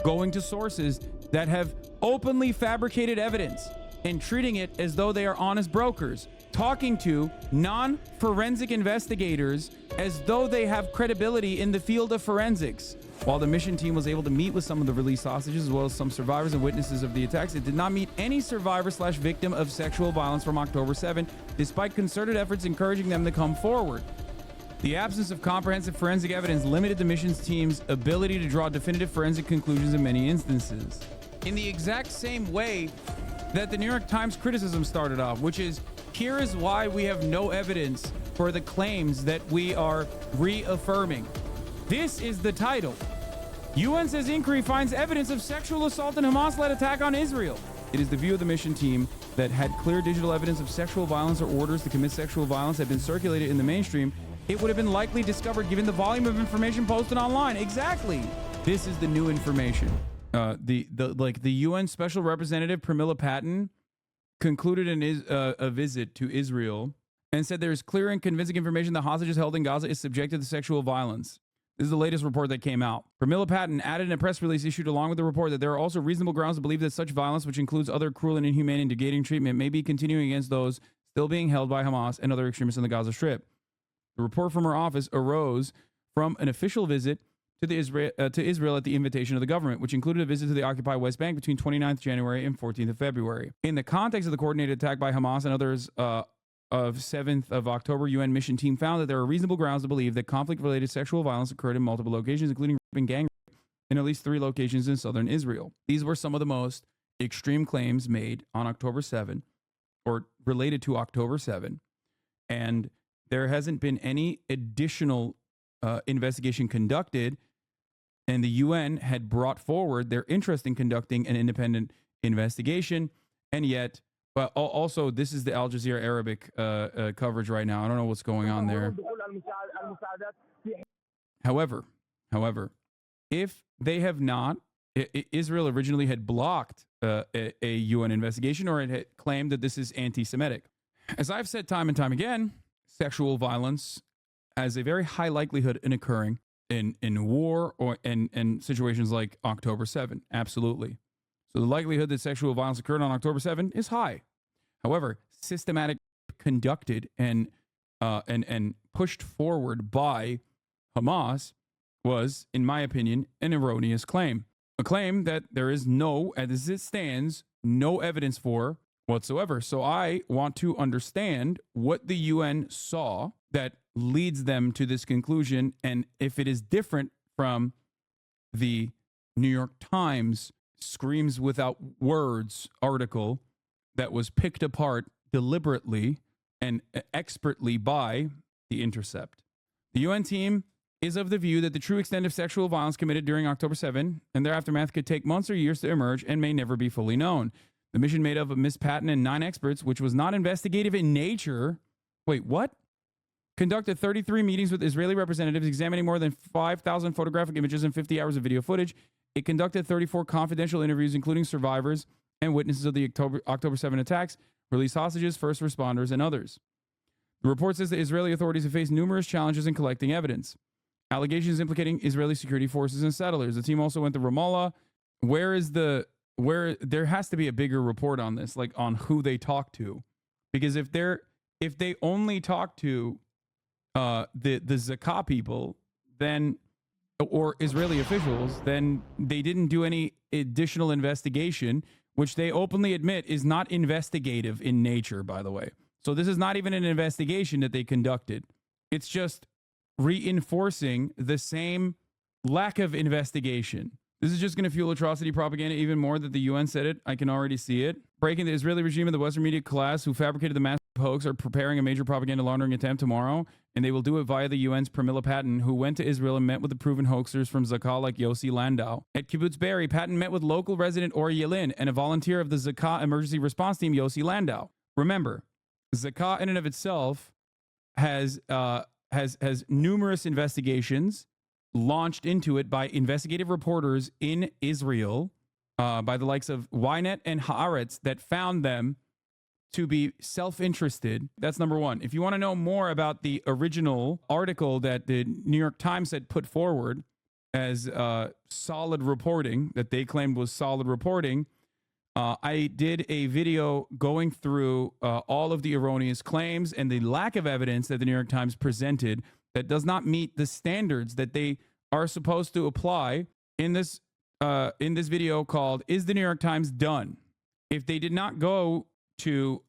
going to sources that have openly fabricated evidence and treating it as though they are honest brokers, talking to non-forensic investigators as though they have credibility in the field of forensics. While the mission team was able to meet with some of the released hostages as well as some survivors and witnesses of the attacks, it did not meet any survivor/victim of sexual violence from October 7, despite concerted efforts encouraging them to come forward. The absence of comprehensive forensic evidence limited the missions team's ability to draw definitive forensic conclusions in many instances. In the exact same way that the New York Times criticism started off, which is, here is why we have no evidence for the claims that we are reaffirming. This is the title. UN says inquiry finds evidence of sexual assault and Hamas-led attack on Israel. It is the view of the mission team that had clear digital evidence of sexual violence or orders to commit sexual violence had been circulated in the mainstream, it would have been likely discovered given the volume of information posted online. Exactly. This is the new information. The UN Special Representative Pramila Patten concluded a visit to Israel and said there is clear and convincing information that hostages held in Gaza is subjected to sexual violence. This is the latest report that came out. Pramila Patten added in a press release issued along with the report that there are also reasonable grounds to believe that such violence, which includes other cruel and inhumane and degrading treatment, may be continuing against those still being held by Hamas and other extremists in the Gaza Strip. The report from her office arose from an official visit to Israel at the invitation of the government, which included a visit to the occupied West Bank between 29th January and 14th of February. In the context of the coordinated attack by Hamas and others of 7th of October, UN mission team found that there are reasonable grounds to believe that conflict-related sexual violence occurred in multiple locations, including rape and gang rape, in at least 3 locations in southern Israel. These were some of the most extreme claims made on October 7, or related to October 7, and there hasn't been any additional investigation conducted, and the UN had brought forward their interest in conducting an independent investigation, and yet, but also this is the Al Jazeera Arabic coverage right now. I don't know what's going on there. However, if they have not, Israel originally had blocked a UN investigation, or it had claimed that this is anti-Semitic. As I've said time and time again, sexual violence has a very high likelihood in occurring in war or in situations like October 7. Absolutely. So the likelihood that sexual violence occurred on October 7 is high. However, systematic, conducted, and pushed forward by Hamas was, in my opinion, an erroneous claim. A claim that there is no, as it stands, no evidence for whatsoever. So I want to understand what the UN saw that leads them to this conclusion, and if it is different from the New York Times screams without words article that was picked apart deliberately and expertly by The Intercept. The UN team is of the view that the true extent of sexual violence committed during October 7 and their aftermath could take months or years to emerge and may never be fully known. The mission made up of Ms. Patton and 9 experts, which was not investigative in nature. Wait, what? Conducted 33 meetings with Israeli representatives examining more than 5,000 photographic images and 50 hours of video footage. It conducted 34 confidential interviews, including survivors and witnesses of the October 7 attacks, released hostages, first responders, and others. The report says the Israeli authorities have faced numerous challenges in collecting evidence. Allegations implicating Israeli security forces and settlers. The team also went to Ramallah. Where there has to be a bigger report on this, like on who they talk to, because if they only talk to the Zakah people, then, or Israeli officials, then they didn't do any additional investigation, which they openly admit is not investigative in nature, by the way. So this is not even an investigation that they conducted. It's just reinforcing the same lack of investigation. This is just going to fuel atrocity propaganda even more that the UN said it. I can already see it. Breaking the Israeli regime and the Western media class who fabricated the massive hoax are preparing a major propaganda laundering attempt tomorrow, and they will do it via the UN's Pramila Patten, who went to Israel and met with the proven hoaxers from Zakah like Yossi Landau. At Kibbutz Be'eri, Patten met with local resident Ori Yelin and a volunteer of the Zakah emergency response team, Yossi Landau. Remember, Zakah in and of itself has numerous investigations launched into it by investigative reporters in Israel, by the likes of Ynet and Haaretz, that found them to be self-interested. That's number one. If you want to know more about the original article that the New York Times had put forward, solid reporting, that they claimed was solid reporting. I did a video going through all of the erroneous claims and the lack of evidence that the New York Times presented that does not meet the standards that they are supposed to apply in this video called "Is the New York Times Done?" If they did not go to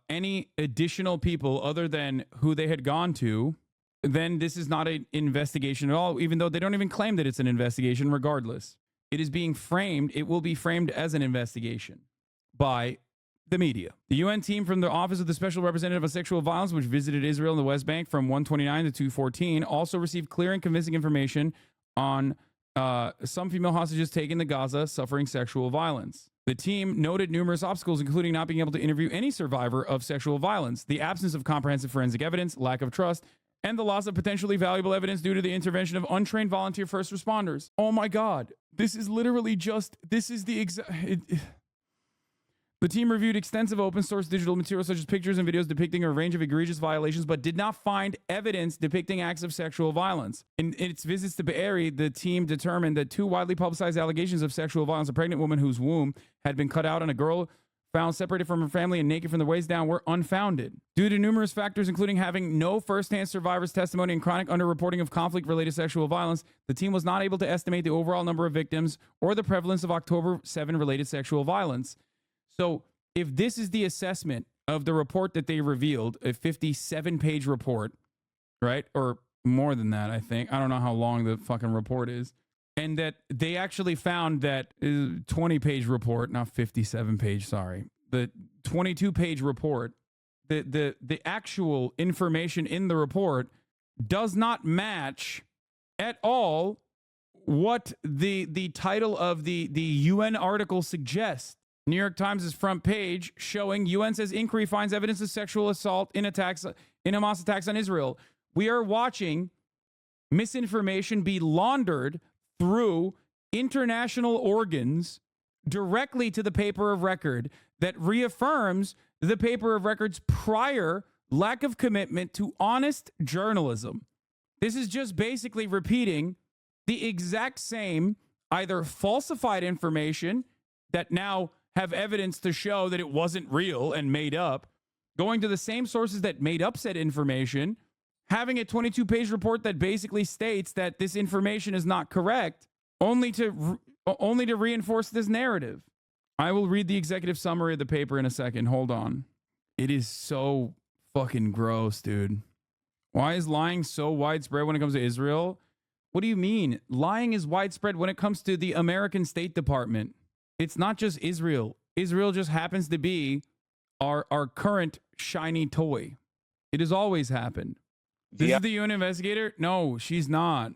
any additional people other than who they had gone to, then this is not an investigation at all, even though they don't even claim that it's an investigation regardless. It is being framed, it will be framed as an investigation by the media. The UN team from the Office of the Special Representative on Sexual Violence, which visited Israel and the West Bank from 129 to 214, also received clear and convincing information on some female hostages taken to Gaza suffering sexual violence. The team noted numerous obstacles, including not being able to interview any survivor of sexual violence, the absence of comprehensive forensic evidence, lack of trust, and the loss of potentially valuable evidence due to the intervention of untrained volunteer first responders. Oh my God. This is literally just, this is the exact... The team reviewed extensive open source digital materials such as pictures and videos depicting a range of egregious violations, but did not find evidence depicting acts of sexual violence. In its visits to Be'eri, the team determined that 2 widely publicized allegations of sexual violence, a pregnant woman whose womb had been cut out and a girl found separated from her family and naked from the waist down, were unfounded. Due to numerous factors, including having no firsthand survivors' testimony and chronic underreporting of conflict-related sexual violence, the team was not able to estimate the overall number of victims or the prevalence of October 7 related sexual violence. So if this is the assessment of the report that they revealed, a 57-page report, right? Or more than that, I think. I don't know how long the fucking report is. And that they actually found that 20-page report, not 57-page, sorry. The 22-page report, the actual information in the report does not match at all what the title of the UN article suggests. New York Times' front page showing UN says inquiry finds evidence of sexual assault in Hamas attacks on Israel. We are watching misinformation be laundered through international organs directly to the paper of record that reaffirms the paper of record's prior lack of commitment to honest journalism. This is just basically repeating the exact same either falsified information that now have evidence to show that it wasn't real and made up, going to the same sources that made up said information, having a 22-page report that basically states that this information is not correct, only to reinforce this narrative. I will read the executive summary of the paper in a second. Hold on. It is so fucking gross, dude. Why is lying so widespread when it comes to Israel? What do you mean? Lying is widespread when it comes to the American State Department. It's not just Israel. Israel just happens to be our current shiny toy. It has always happened. This is the UN investigator? No, she's not.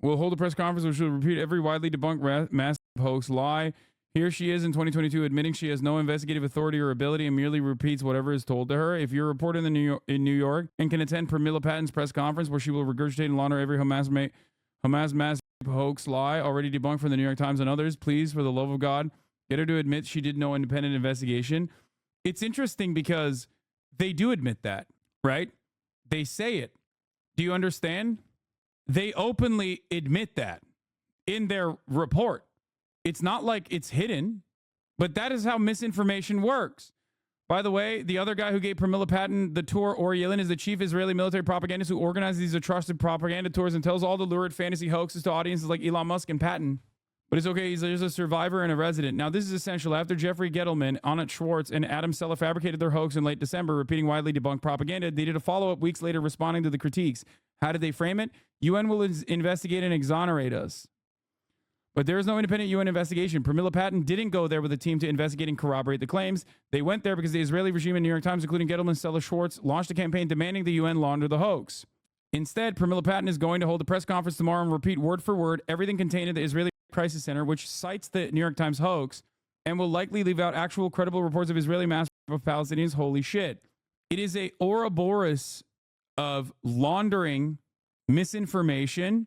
We'll hold a press conference which will repeat every widely debunked massive hoax lie. Here she is in 2022 admitting she has no investigative authority or ability and merely repeats whatever is told to her. If you're a reporter in New York and can attend Pramila Paten's press conference where she will regurgitate and launder every Hamas mass hoax lie already debunked from the New York Times and others, please, for the love of God, get her to admit she did no independent investigation. It's interesting because they do admit that, right? They say it. Do you understand? They openly admit that in their report. It's not like it's hidden, but that is how misinformation works. By the way, the other guy who gave Pramila Paten the tour, Ori Yelin, is the chief Israeli military propagandist who organizes these atrocious propaganda tours and tells all the lurid fantasy hoaxes to audiences like Elon Musk and Paten. But it's okay, he's just a survivor and a resident. Now, this is essential. After Jeffrey Gettleman, Anat Schwartz, and Adam Sella fabricated their hoax in late December, repeating widely debunked propaganda, they did a follow-up weeks later responding to the critiques. How did they frame it? UN will investigate and exonerate us. But there is no independent UN investigation. Pramila Paten didn't go there with a team to investigate and corroborate the claims. They went there because the Israeli regime and New York Times, including Gettleman, Stella Schwartz, launched a campaign demanding the UN launder the hoax. Instead, Pramila Paten is going to hold a press conference tomorrow and repeat word for word everything contained in the Israeli Crisis Center, which cites the New York Times hoax, and will likely leave out actual credible reports of Israeli massacre of Palestinians. Holy shit. It is a Ouroboros of laundering misinformation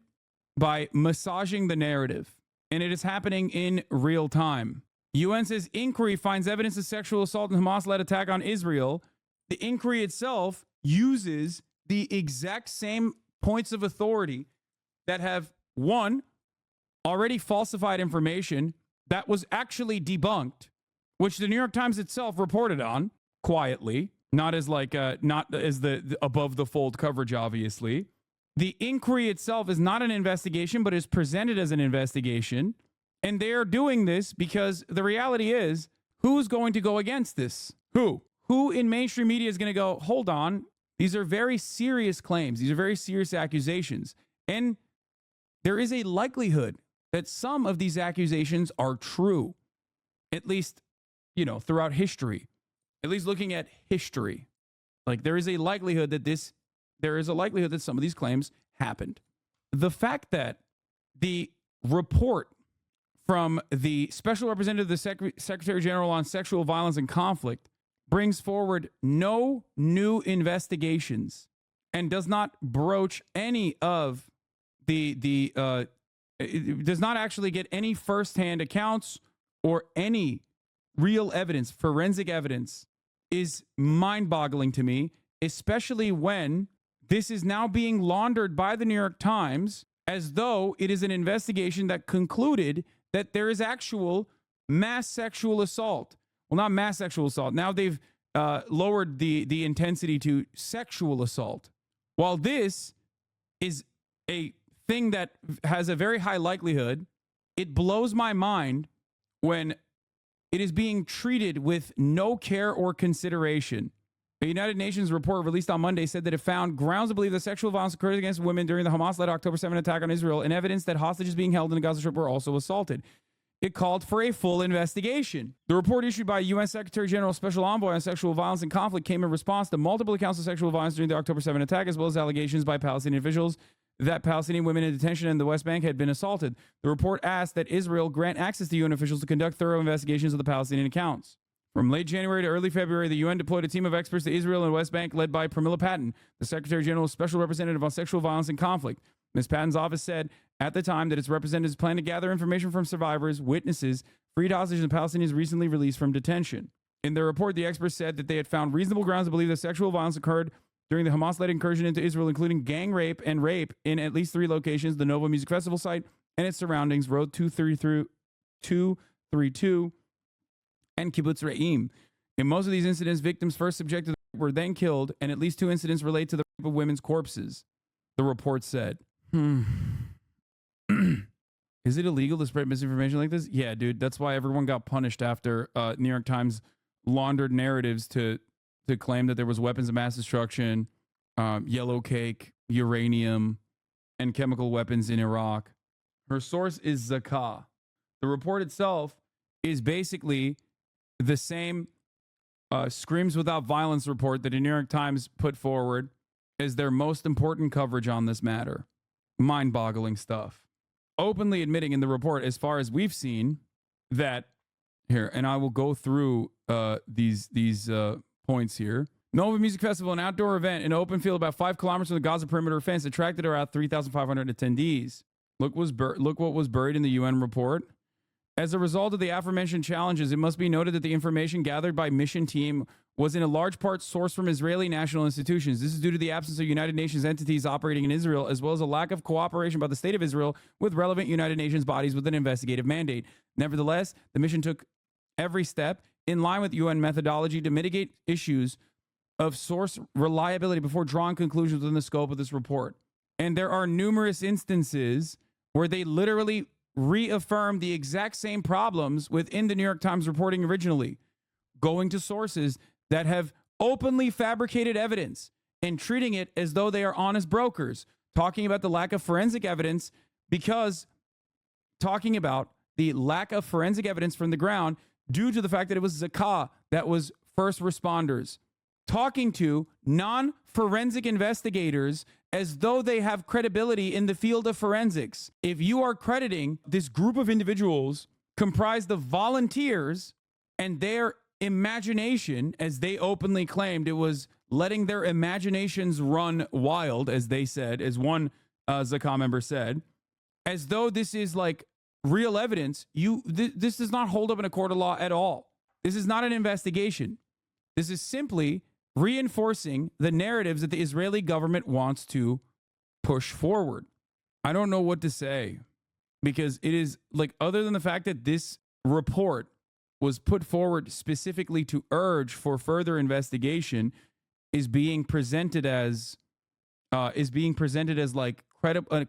by massaging the narrative. And it is happening in real time. UN says inquiry finds evidence of sexual assault in Hamas-led attack on Israel. The inquiry itself uses the exact same points of authority that have, one, already falsified information that was actually debunked, which the New York Times itself reported on quietly, not as the above the fold coverage, obviously. The inquiry itself is not an investigation, but is presented as an investigation. And they are doing this because the reality is, who's going to go against this? Who? Who in mainstream media is going to go, hold on, these are very serious claims. These are very serious accusations. And there is a likelihood that some of these accusations are true, at least, throughout history, at least looking at history. Like there is a likelihood that some of these claims happened. The fact that the report from the Special Representative of the Secretary General on Sexual Violence and Conflict brings forward no new investigations and does not broach any of it does not actually get any firsthand accounts or any real evidence, forensic evidence, is mind-boggling to me, especially when this is now being laundered by the New York Times as though it is an investigation that concluded that there is actual mass sexual assault. Well, not mass sexual assault. Now they've lowered the intensity to sexual assault. While this is a thing that has a very high likelihood, it blows my mind when it is being treated with no care or consideration. A United Nations report released on Monday said that it found grounds to believe that sexual violence occurred against women during the Hamas-led October 7 attack on Israel and evidence that hostages being held in the Gaza Strip were also assaulted. It called for a full investigation. The report issued by UN Secretary General Special Envoy on Sexual Violence and Conflict came in response to multiple accounts of sexual violence during the October 7 attack, as well as allegations by Palestinian officials that Palestinian women in detention in the West Bank had been assaulted. The report asked that Israel grant access to UN officials to conduct thorough investigations of the Palestinian accounts. From late January to early February, the UN deployed a team of experts to Israel and West Bank led by Pramila Patten, the Secretary General's Special Representative on Sexual Violence and Conflict. Ms. Patten's office said at the time that its representatives plan to gather information from survivors, witnesses, freed hostages, and Palestinians recently released from detention. In their report, the experts said that they had found reasonable grounds to believe that sexual violence occurred during the Hamas-led incursion into Israel, including gang rape and rape in at least 3 locations: the Nova Music Festival site and its surroundings, Road 232, and Kibbutz Re'im. In most of these incidents, victims first subjected to rape were then killed, and at least 2 incidents relate to the rape of women's corpses, the report said. Is it illegal to spread misinformation like this? Yeah, dude. That's why everyone got punished after New York Times laundered narratives to claim that there was weapons of mass destruction, yellow cake, uranium, and chemical weapons in Iraq. Her source is Zakah. The report itself is basically the same Screams Without Violence report that the New York Times put forward as their most important coverage on this matter. Mind-boggling stuff. Openly admitting in the report, as far as we've seen, that here, and I will go through these points here. Nova Music Festival, an outdoor event in an open field about 5 kilometers from the Gaza perimeter fence, attracted around 3,500 attendees. Look what was buried in the UN report. As a result of the aforementioned challenges, it must be noted that the information gathered by mission team was in a large part sourced from Israeli national institutions. This is due to the absence of United Nations entities operating in Israel, as well as a lack of cooperation by the state of Israel with relevant United Nations bodies with an investigative mandate. Nevertheless, the mission took every step in line with UN methodology to mitigate issues of source reliability before drawing conclusions within the scope of this report. And there are numerous instances where they literally reaffirm the exact same problems within the New York Times reporting originally, going to sources that have openly fabricated evidence and treating it as though they are honest brokers, talking about the lack of forensic evidence because talking about the lack of forensic evidence from the ground due to the fact that it was Zakah that was first responders, talking to non-forensic investigators as though they have credibility in the field of forensics. If you are crediting this group of individuals comprised of volunteers and their imagination, as they openly claimed, it was letting their imaginations run wild, as they said, as one Zakah member said, as though this is like real evidence, this does not hold up in a court of law at all. This is not an investigation. This is simply reinforcing the narratives that the Israeli government wants to push forward. I don't know what to say. because it is like, other than the fact that this report was put forward specifically to urge for further investigation, is being presented as like a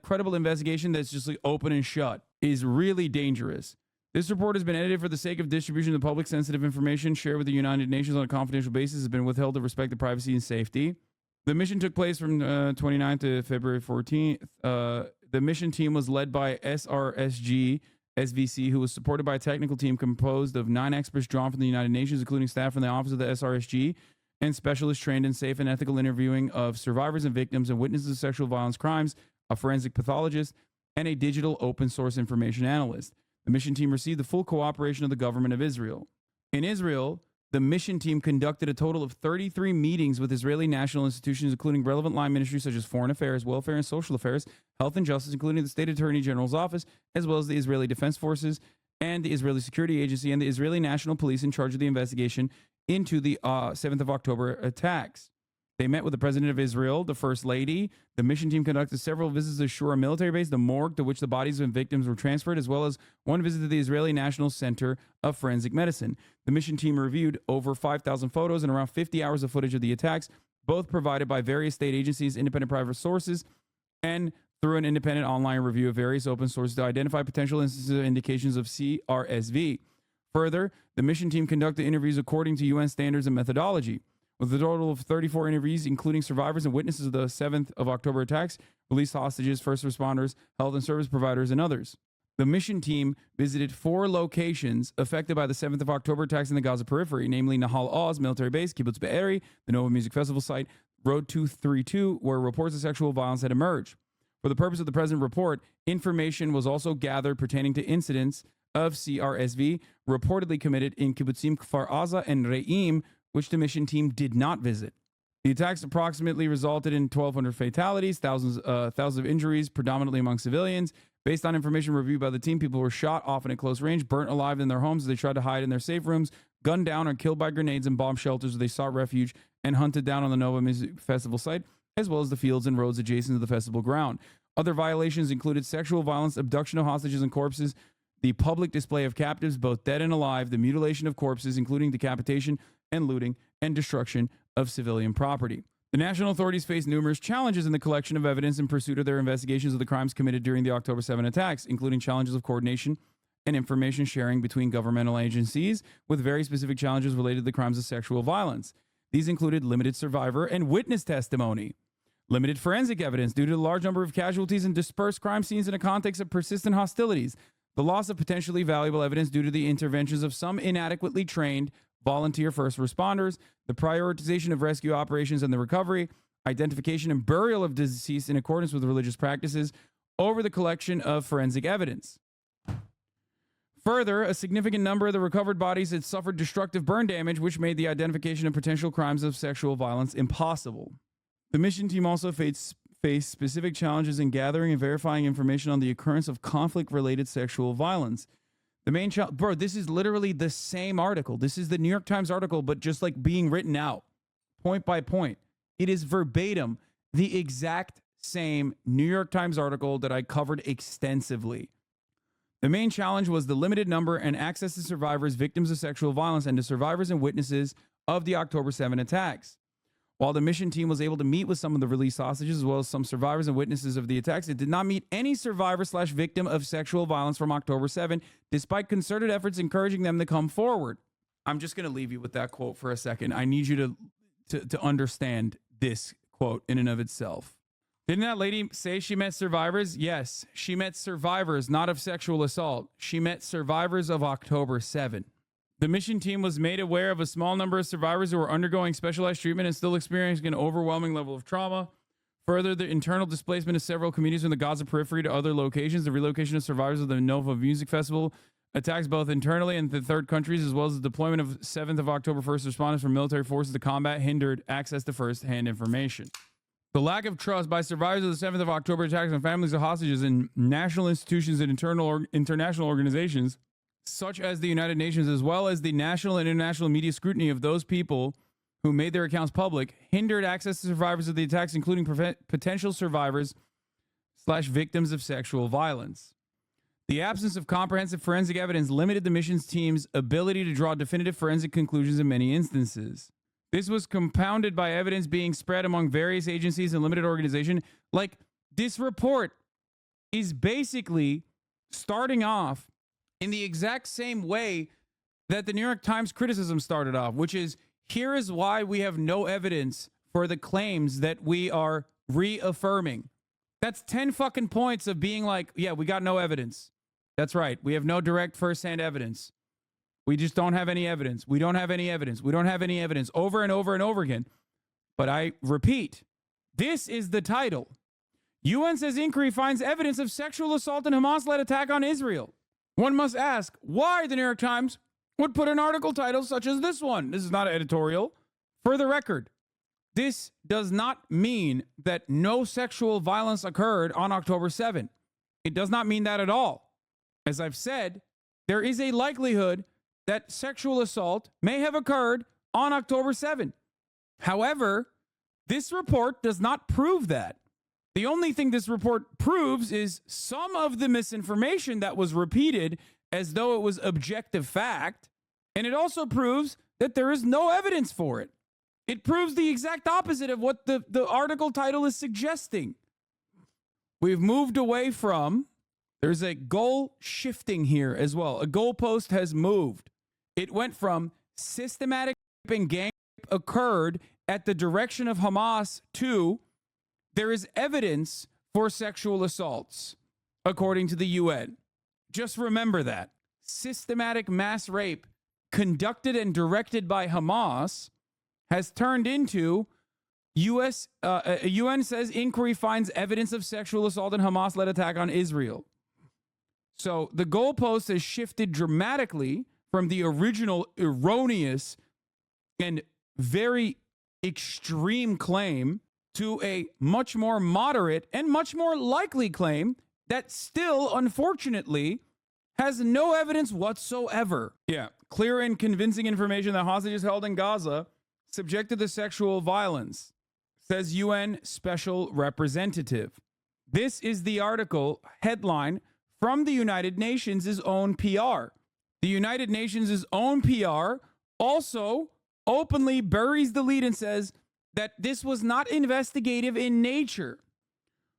credible investigation that's just like open and shut, is really dangerous. This report has been edited for the sake of distribution of the public. Sensitive information shared with the United Nations on a confidential basis has been withheld to respect the privacy and safety. The mission took place from 29th to February 14th. The mission team was led by SRSG SVC, who was supported by a technical team composed of 9 experts drawn from the United Nations, including staff from the Office of the SRSG and specialists trained in safe and ethical interviewing of survivors and victims and witnesses of sexual violence crimes, a forensic pathologist, and a digital open source information analyst. The mission team received the full cooperation of the government of Israel. In Israel, the mission team conducted a total of 33 meetings with Israeli national institutions, including relevant line ministries such as foreign affairs, welfare and social affairs, health and justice, including the State Attorney General's office, as well as the Israeli Defense Forces and the Israeli Security Agency and the Israeli National Police in charge of the investigation into the 7th of October attacks. They met with the President of Israel, the First Lady. The mission team conducted several visits to Shura military base, the morgue to which the bodies of victims were transferred, as well as one visit to the Israeli National Center of Forensic Medicine. The mission team reviewed over 5,000 photos and around 50 hours of footage of the attacks, both provided by various state agencies, independent private sources, and through an independent online review of various open sources to identify potential instances of indications of CRSV. Further, the mission team conducted interviews according to UN standards and methodology. With a total of 34 interviews, including survivors and witnesses of the 7th of October attacks, released hostages, first responders, health and service providers, and others. The mission team visited 4 locations affected by the 7th of October attacks in the Gaza periphery, namely Nahal Oz military base, Kibbutz Be'eri, the Nova Music Festival site, Road 232, where reports of sexual violence had emerged. For the purpose of the present report, information was also gathered pertaining to incidents of CRSV reportedly committed in Kibbutzim Kfar Aza and Re'im, which the mission team did not visit. The attacks approximately resulted in 1,200 fatalities, thousands of injuries, predominantly among civilians. Based on information reviewed by the team, people were shot, often at close range, burnt alive in their homes as they tried to hide in their safe rooms, gunned down or killed by grenades and bomb shelters where they sought refuge, and hunted down on the Nova Music Festival site, as well as the fields and roads adjacent to the festival ground. Other violations included sexual violence, abduction of hostages and corpses, the public display of captives, both dead and alive, the mutilation of corpses, including decapitation and looting, and destruction of civilian property. The national authorities face numerous challenges in the collection of evidence in pursuit of their investigations of the crimes committed during the October 7 attacks, including challenges of coordination and information sharing between governmental agencies, with very specific challenges related to the crimes of sexual violence. These included limited survivor and witness testimony, limited forensic evidence due to the large number of casualties and dispersed crime scenes in a context of persistent hostilities, the loss of potentially valuable evidence due to the interventions of some inadequately trained volunteer first responders, the prioritization of rescue operations and the recovery, identification and burial of deceased in accordance with religious practices over the collection of forensic evidence. Further, a significant number of the recovered bodies had suffered destructive burn damage, which made the identification of potential crimes of sexual violence impossible. The mission team also faced specific challenges in gathering and verifying information on the occurrence of conflict-related sexual violence. The main challenge, bro, this is literally the same article. This is the New York Times article, but just like being written out, point by point. It is verbatim the exact same New York Times article that I covered extensively. The main challenge was the limited number and access to survivors, victims of sexual violence, and to survivors and witnesses of the October 7 attacks. While the mission team was able to meet with some of the released hostages as well as some survivors and witnesses of the attacks, it did not meet any survivor/victim of sexual violence from October 7, despite concerted efforts encouraging them to come forward. I'm just going to leave you with that quote for a second. I need you to understand this quote in and of itself. Didn't that lady say she met survivors? Yes, she met survivors, not of sexual assault. She met survivors of October 7. The mission team was made aware of a small number of survivors who were undergoing specialized treatment and still experiencing an overwhelming level of trauma. Further, the internal displacement of several communities from the Gaza periphery to other locations, the relocation of survivors of the Nova Music Festival, attacks both internally and in third countries, as well as the deployment of 7th of October first responders from military forces to combat hindered access to first-hand information. The lack of trust by survivors of the 7th of October attacks and families of hostages in national institutions and international organizations, such as the United Nations, as well as the national and international media scrutiny of those people who made their accounts public, hindered access to survivors of the attacks, including potential survivors/victims of sexual violence. The absence of comprehensive forensic evidence limited the missions team's ability to draw definitive forensic conclusions in many instances. This was compounded by evidence being spread among various agencies and limited organization. Like, this report is basically starting off in the exact same way that the New York Times criticism started off, which is, here is why we have no evidence for the claims that we are reaffirming. That's 10 fucking points of being like, yeah, we got no evidence. That's right. We have no direct firsthand evidence. We just don't have any evidence. We don't have any evidence. We don't have any evidence, over and over and over again. But I repeat, this is the title. UN says inquiry finds evidence of sexual assault and Hamas-led attack on Israel. One must ask why the New York Times would put an article title such as this one. This is not editorial. For the record, this does not mean that no sexual violence occurred on October 7th. It does not mean that at all. As I've said, there is a likelihood that sexual assault may have occurred on October 7th. However, this report does not prove that. The only thing this report proves is some of the misinformation that was repeated as though it was objective fact, and it also proves that there is no evidence for it. It proves the exact opposite of what the article title is suggesting. We've moved away from, there's a goal shifting here as well. A goalpost has moved. It went from systematic rape and gang rape occurred at the direction of Hamas to there is evidence for sexual assaults, according to the UN. Just remember that. Systematic mass rape conducted and directed by Hamas has turned into UN says inquiry finds evidence of sexual assault and Hamas-led attack on Israel. So the goalpost has shifted dramatically from the original erroneous and very extreme claim to a much more moderate and much more likely claim that still, unfortunately, has no evidence whatsoever. Yeah, clear and convincing information that hostages held in Gaza subjected to sexual violence, says UN Special Representative. This is the article headline from the United Nations' own PR. The United Nations' own PR also openly buries the lead and says that this was not investigative in nature.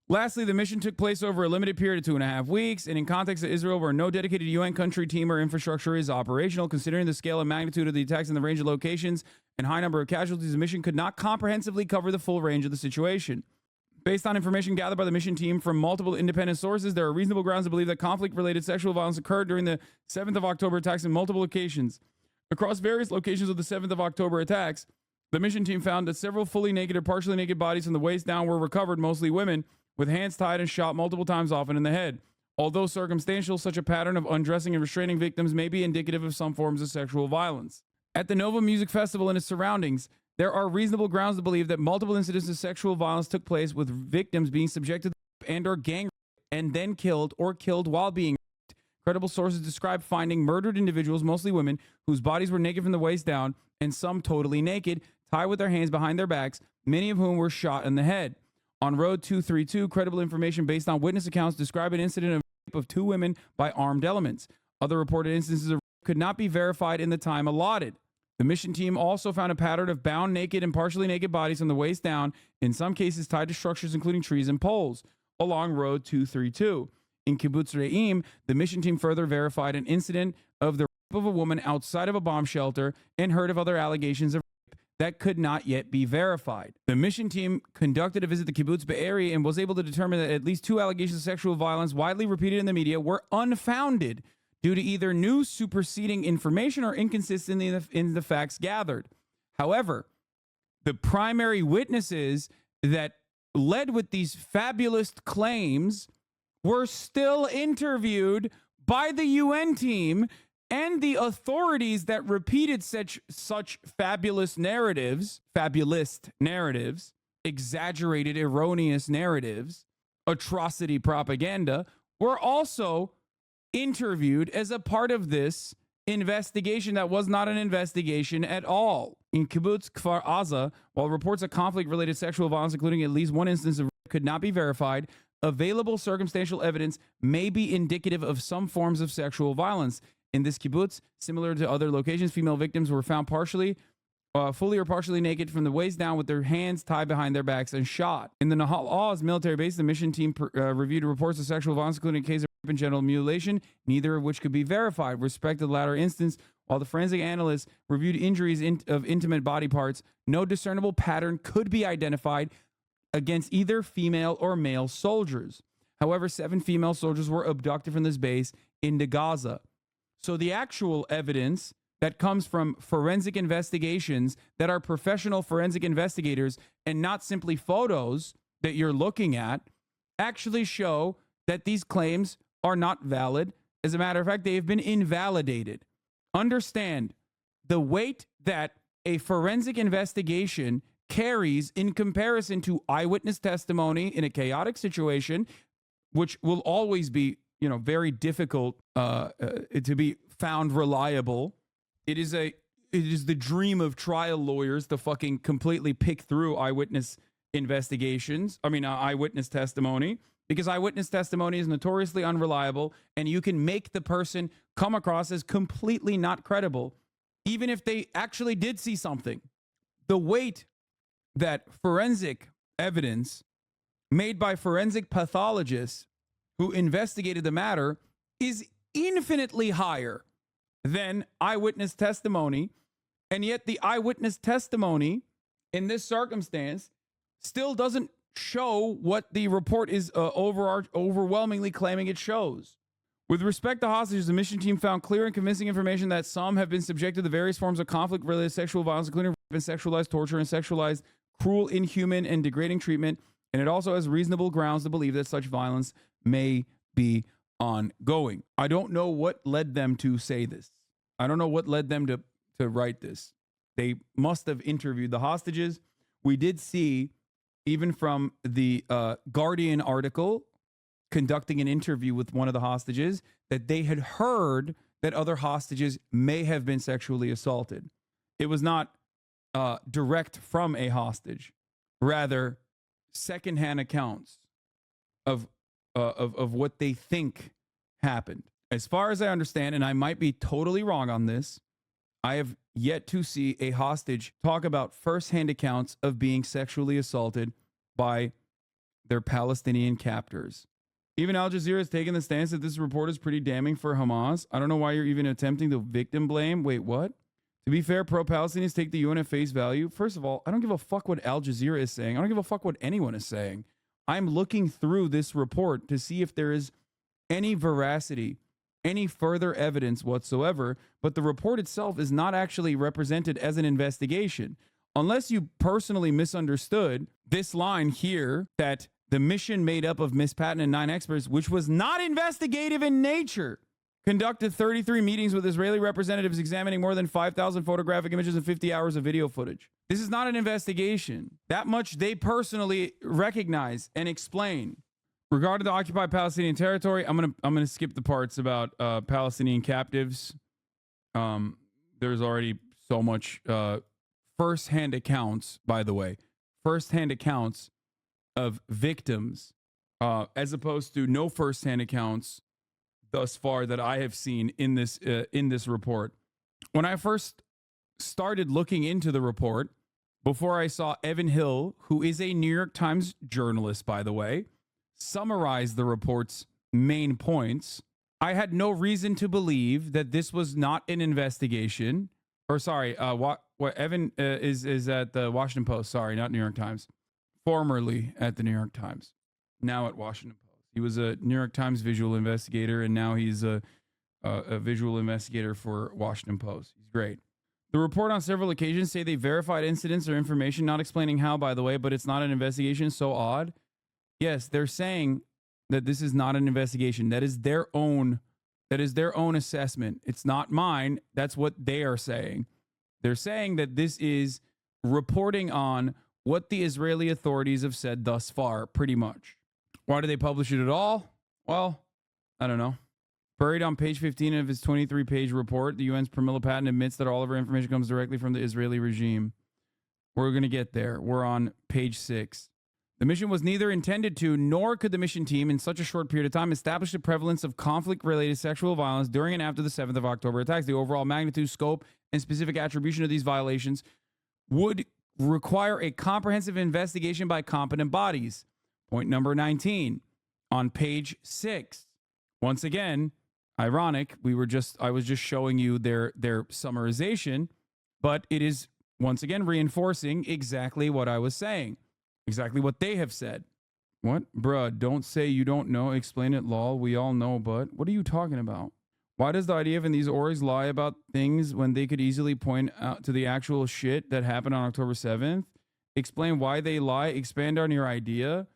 Lastly, the mission took place over a limited period of 2.5 weeks, and in context of Israel, where no dedicated UN country, team, or infrastructure is operational, considering the scale and magnitude of the attacks and the range of locations and high number of casualties, the mission could not comprehensively cover the full range of the situation. Based on information gathered by the mission team from multiple independent sources, there are reasonable grounds to believe that conflict-related sexual violence occurred during the 7th of October attacks in multiple locations. Across various locations of the 7th of October attacks, the mission team found that several fully naked or partially naked bodies from the waist down were recovered, mostly women, with hands tied and shot multiple times, often in the head. Although circumstantial, such a pattern of undressing and restraining victims may be indicative of some forms of sexual violence. At the Nova Music Festival and its surroundings, there are reasonable grounds to believe that multiple incidents of sexual violence took place, with victims being subjected to and or gang rape and then killed or killed while being raped. Credible sources describe finding murdered individuals, mostly women, whose bodies were naked from the waist down and some totally naked, tied with their hands behind their backs, many of whom were shot in the head. On Road 232, credible information based on witness accounts describe an incident of rape of 2 women by armed elements. Other reported instances of rape could not be verified in the time allotted. The mission team also found a pattern of bound naked and partially naked bodies from the waist down, in some cases tied to structures including trees and poles, along Road 232. In Kibbutz Re'im, the mission team further verified an incident of the rape of a woman outside of a bomb shelter and heard of other allegations of rape that could not yet be verified. The mission team conducted a visit to Kibbutz Be'eri and was able to determine that at least 2 allegations of sexual violence widely repeated in the media were unfounded due to either new superseding information or inconsistency in the facts gathered. However, the primary witnesses that led with these fabulous claims were still interviewed by the UN team and the authorities that repeated such fabulous narratives, exaggerated, erroneous narratives, atrocity propaganda, were also interviewed as a part of this investigation that was not an investigation at all. In Kibbutz Kfar Aza, while reports of conflict-related sexual violence, including at least 1 instance of rape, could not be verified, available circumstantial evidence may be indicative of some forms of sexual violence. In this kibbutz, similar to other locations, female victims were found fully or partially naked from the waist down with their hands tied behind their backs and shot. In the Nahal Oz military base, the mission team reviewed reports of sexual violence, including a case of rape and genital mutilation, neither of which could be verified. With respect to the latter instance, while the forensic analysts reviewed injuries of intimate body parts, no discernible pattern could be identified against either female or male soldiers. However, 7 female soldiers were abducted from this base into Gaza. So the actual evidence that comes from forensic investigations that are professional forensic investigators and not simply photos that you're looking at actually show that these claims are not valid. As a matter of fact, they have been invalidated. Understand the weight that a forensic investigation carries in comparison to eyewitness testimony in a chaotic situation, which will always be, very difficult to be found reliable. It is the dream of trial lawyers to fucking completely pick through eyewitness testimony, because eyewitness testimony is notoriously unreliable, and you can make the person come across as completely not credible, even if they actually did see something. The weight that forensic evidence made by forensic pathologists who investigated the matter is infinitely higher than eyewitness testimony, and yet the eyewitness testimony in this circumstance still doesn't show what the report is overwhelmingly claiming it shows. With respect to hostages, the mission team found clear and convincing information that some have been subjected to various forms of conflict-related sexual violence, including rape and sexualized torture and sexualized, cruel, inhuman, and degrading treatment, and it also has reasonable grounds to believe that such violence may be ongoing. I don't know what led them to say this. I don't know what led them to write this. They must have interviewed the hostages. We did see, even from the Guardian article conducting an interview with one of the hostages, that they had heard that other hostages may have been sexually assaulted. It was not direct from a hostage, rather secondhand accounts of what they think happened. As far as I understand, and I might be totally wrong on this, I have yet to see a hostage talk about firsthand accounts of being sexually assaulted by their Palestinian captors. Even Al Jazeera has taken the stance that this report is pretty damning for Hamas. I don't know why you're even attempting to victim blame. Wait, what? To be fair, pro-Palestinians take the UN at face value. First of all, I don't give a fuck what Al Jazeera is saying. I don't give a fuck what anyone is saying. I'm looking through this report to see if there is any veracity, any further evidence whatsoever, but the report itself is not actually represented as an investigation. Unless you personally misunderstood this line here, that the mission made up of Miss Patton and 9 experts, which was not investigative in nature, conducted 33 meetings with Israeli representatives examining more than 5,000 photographic images and 50 hours of video footage. This is not an investigation. That much they personally recognize and explain. Regarding the occupied Palestinian territory, I'm gonna skip the parts about Palestinian captives. There's already so much first-hand accounts, by the way, first-hand accounts of victims, as opposed to no first-hand accounts thus far that I have seen in this report. When I first started looking into the report, before I saw Evan Hill, who is a New York Times journalist, by the way, summarize the report's main points, I had no reason to believe that this was not an investigation. Or sorry, what Evan is at the Washington Post. Sorry, not New York Times. Formerly at the New York Times, now at Washington Post. He was a New York Times visual investigator, and now he's a visual investigator for Washington Post. He's great. The report on several occasions say they verified incidents or information, not explaining how, by the way, but it's not an investigation. So odd. Yes, they're saying that this is not an investigation. That is their own assessment. It's not mine. That's what they are saying. They're saying that this is reporting on what the Israeli authorities have said thus far, pretty much. Why do they publish it at all? Well, I don't know. Buried on page 15 of his 23-page report, the UN's Pramila Patton admits that all of her information comes directly from the Israeli regime. We're going to get there. We're on page 6. The mission was neither intended to, nor could the mission team in such a short period of time establish the prevalence of conflict-related sexual violence during and after the 7th of October attacks. The overall magnitude, scope, and specific attribution of these violations would require a comprehensive investigation by competent bodies. Point number 19 on page 6. Once again, ironic, I was just showing you their summarization, but it is once again reinforcing exactly what I was saying. Exactly what they have said. What? Bruh, don't say you don't know. Explain it, lol. We all know, but what are you talking about? Why does the idea of these orgs lie about things when they could easily point out to the actual shit that happened on October 7th? Explain why they lie. Expand on your idea.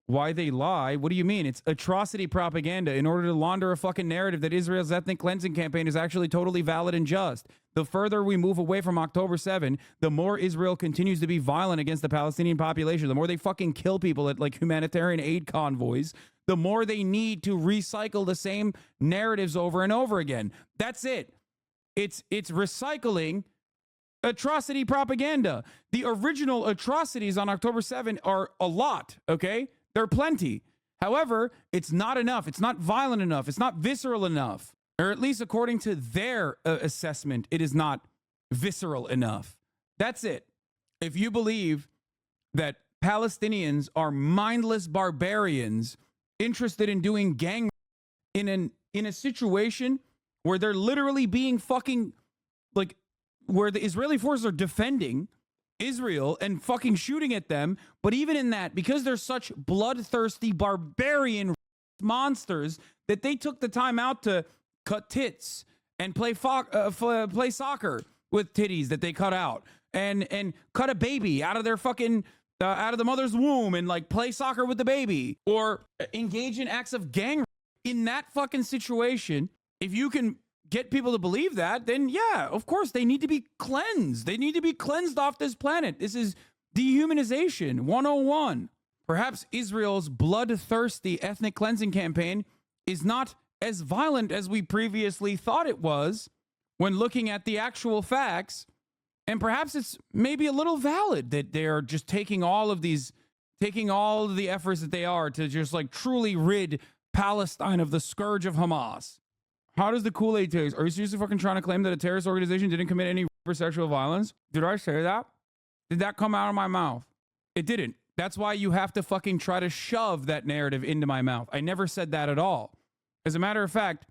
Why they lie? What do you mean? It's atrocity propaganda in order to launder a fucking narrative that Israel's ethnic cleansing campaign is actually totally valid and just. The further we move away from October 7, the more Israel continues to be violent against the Palestinian population. The more they fucking kill people at like humanitarian aid convoys, the more they need to recycle the same narratives over and over again. That's it. It's recycling atrocity propaganda. The original atrocities on October 7 are a lot, okay? There are plenty. However, it's not enough. It's not violent enough. It's not visceral enough. Or at least according to their assessment, it is not visceral enough. That's it. If you believe that Palestinians are mindless barbarians interested in doing gang in a situation where they're literally being fucking, like, where the Israeli forces are defending Israel and fucking shooting at them, but even in that, because they're such bloodthirsty barbarian monsters, that they took the time out to cut tits and play soccer with titties that they cut out, and cut a baby out of their fucking out of the mother's womb and like play soccer with the baby, or engage in acts of gang in that fucking situation. If you can get people to believe that, then yeah, of course they need to be cleansed. They need to be cleansed off this planet. This is dehumanization 101. Perhaps Israel's bloodthirsty ethnic cleansing campaign is not as violent as we previously thought it was when looking at the actual facts. And perhaps it's maybe a little valid that they're just taking all of the efforts that they are to just like truly rid Palestine of the scourge of Hamas. How does the Kool-Aid taste? Are you seriously fucking trying to claim that a terrorist organization didn't commit any sexual violence? Did I say that? Did that come out of my mouth? It didn't. That's why you have to fucking try to shove that narrative into my mouth. I never said that at all. As a matter of fact,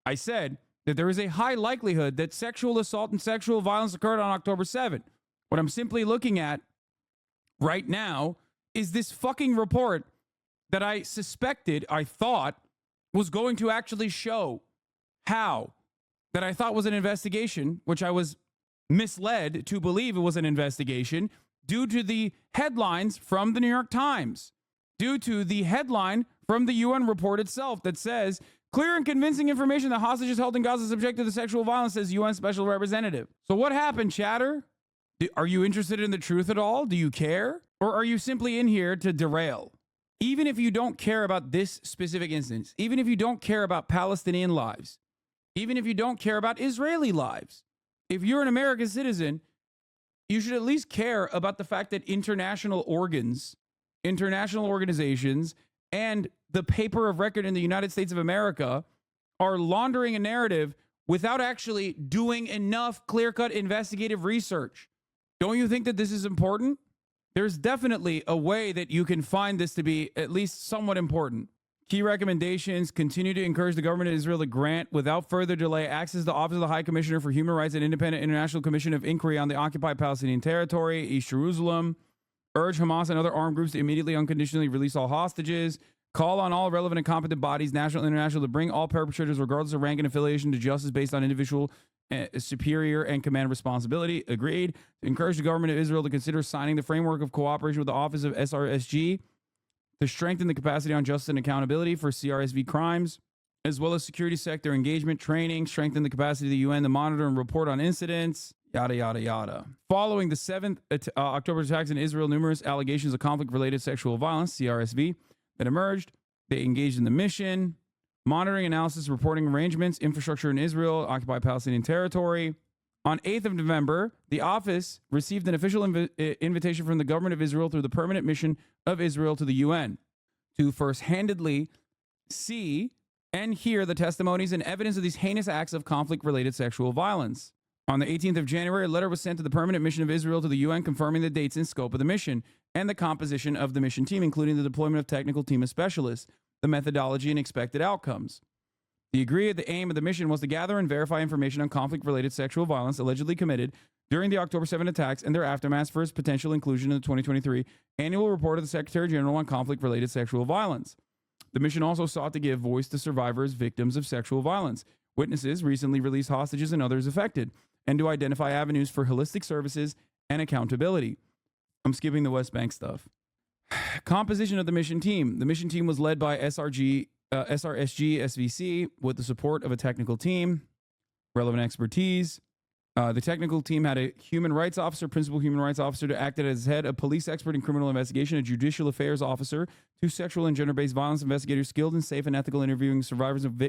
I said that there is a high likelihood that sexual assault and sexual violence occurred on October 7th. What I'm simply looking at right now is this fucking report that I thought was going to actually show how that I thought was an investigation, which I was misled to believe it was an investigation due to the headlines from the New York Times, due to the headline from the UN report itself that says, clear and convincing information that hostages held in Gaza subjected to sexual violence, says UN Special Representative. So what happened, chatter? Are you interested in the truth at all? Do you care? Or are you simply in here to derail? Even if you don't care about this specific instance, even if you don't care about Palestinian lives, even if you don't care about Israeli lives, if you're an American citizen, you should at least care about the fact that international organs, international organizations, and the paper of record in the United States of America are laundering a narrative without actually doing enough clear-cut investigative research. Don't you think that this is important? There's definitely a way that you can find this to be at least somewhat important. Key recommendations: continue to encourage the government of Israel to grant, without further delay, access to the Office of the High Commissioner for Human Rights and Independent International Commission of Inquiry on the Occupied Palestinian Territory, East Jerusalem. Urge Hamas and other armed groups to immediately, unconditionally release all hostages. Call on all relevant and competent bodies, national and international, to bring all perpetrators, regardless of rank and affiliation, to justice based on individual, superior, and command responsibility. Agreed. Encourage the government of Israel to consider signing the framework of cooperation with the Office of SRSG to strengthen the capacity on justice and accountability for CRSV crimes, as well as security sector engagement, training, strengthen the capacity of the UN to monitor and report on incidents, yada, yada, yada. Following the 7th October attacks in Israel, numerous allegations of conflict-related sexual violence, CRSV, that emerged. They engaged in the mission, monitoring, analysis, reporting arrangements, infrastructure in Israel, occupied Palestinian territory, On 8th of November, the office received an official invitation from the government of Israel through the permanent mission of Israel to the UN to first-handedly see and hear the testimonies and evidence of these heinous acts of conflict-related sexual violence. On the 18th of January, a letter was sent to the permanent mission of Israel to the UN confirming the dates and scope of the mission and the composition of the mission team, including the deployment of technical team of specialists, the methodology, and expected outcomes. The aim of the mission was to gather and verify information on conflict-related sexual violence allegedly committed during the October 7 attacks and their aftermath for its potential inclusion in the 2023 annual report of the Secretary General on conflict-related sexual violence. The mission also sought to give voice to survivors, victims of sexual violence, witnesses, recently released hostages, and others affected, and to identify avenues for holistic services and accountability. I'm skipping the West Bank stuff. Composition of the mission team. The mission team was led by SRSG SVC with the support of a technical team, relevant expertise. The technical team had a human rights officer, principal human rights officer to act as head, a police expert in criminal investigation, a judicial affairs officer, 2 sexual and gender-based violence investigators skilled in safe and ethical interviewing survivors of